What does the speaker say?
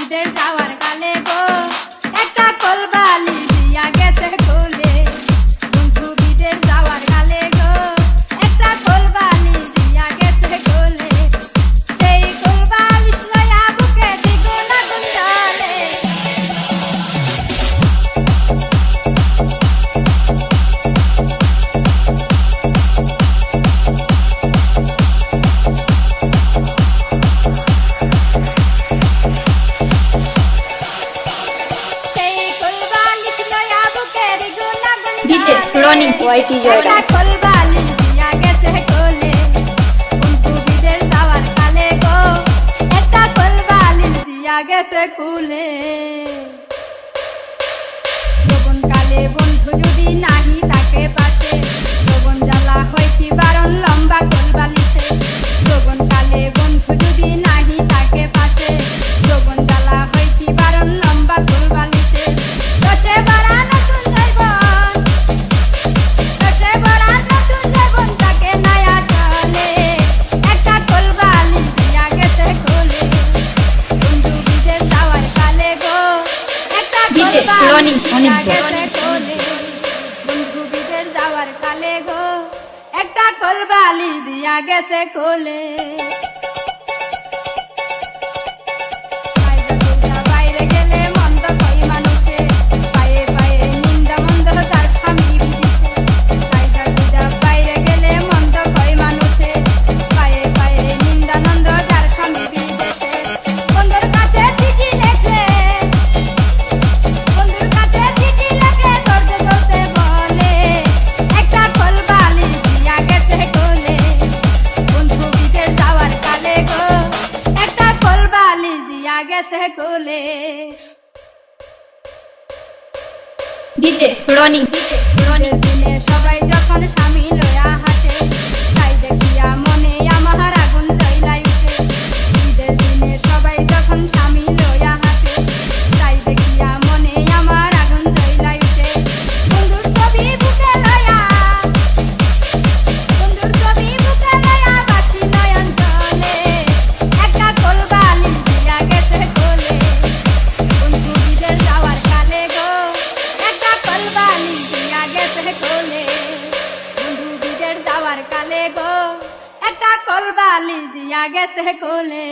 বিদের যাওয়ার কালে গো একটা কলবালি দিয়া গেছে কোলে। বন্ধু বিদের যাওয়ার কালে গো একটা কলবালি দিয়া গেছে কোলে। সেই কলবালিশ লইয়া বুকে দ্বিগুণ আগুন জ্বলে। DJ Ronnie YT Jordan কলবালি দিয়া গেছে কোলে। বন্ধু বিদের যাওয়ার কালে গো একটা কলবালি দিয়া গেছে কোলে। যৌবন কালে বন্ধু যদি নাহি তাকে পাশে যৌবন জ্বালা হয় কি বারণ লম্বা কলবালিতে। যৌবন কালে বন্ধু যদি নাহি তাকে পাশে যৌবন জ্বালা হয় কি বারণ লম্বা কলবালিতে। দশে বারা নতুন জীবন, দশে বারা নতুন জীবন তাকে নয়া চলে। একটা কলবালি দিয়া গেছে কোলে। বন্ধু বিদের যাওয়ার কালে গো একটা DJ Ronnie অনেক বড়। বন্ধু বিদের যাওয়ার কালে গো একটা কলবালি দিয়া গেছে কোলে। বাইরে গেলে মন্দ কই মানুষে, পায়ে পায়ে নিন্দা মন্দ তার স্বামী বিদিছে। বাইরে গেলে মন্দ কই মানুষে, পায়ে পায়ে নিন্দা নন্দ তার স্বামী বিদেশে। বন্ধুর কাছে চিঠি লেখে, বন্ধুর কাছে চিঠি লেখে ধরতে ধরতে বলে একটা কলবালি দিয়া গেছে কোলে। বন্ধু বিদের যাওয়ার কালে গো একটা কলবালি দিয়া গেছে কোলে। DJ Ronnie দিনে সবাই যখন স্বামী লয়া হাঁটে তাই দেখিয়া মনে আমার আগুন জ্বলাই উঠে। ঈদের দিনে সবাই যখন স্বামী লয়া হাঁটে তাই দেখিয়া মনে আমার আগুন জ্বলাই উঠে। বন্ধুর ছবি বুকে লয়া, বন্ধুর ছবি বুকে লয়া বাঁচি নয়ন জলে। একটা কলবালি দিয়া গেছে কোলে। বন্ধু বিদের যাওয়ার কালে গো একটা কলবালি দিয়া গেছে কোলে। বন্ধু বিদের যাওয়ার কালে গো একটা কলবালি দিয়া গেছে কোলে।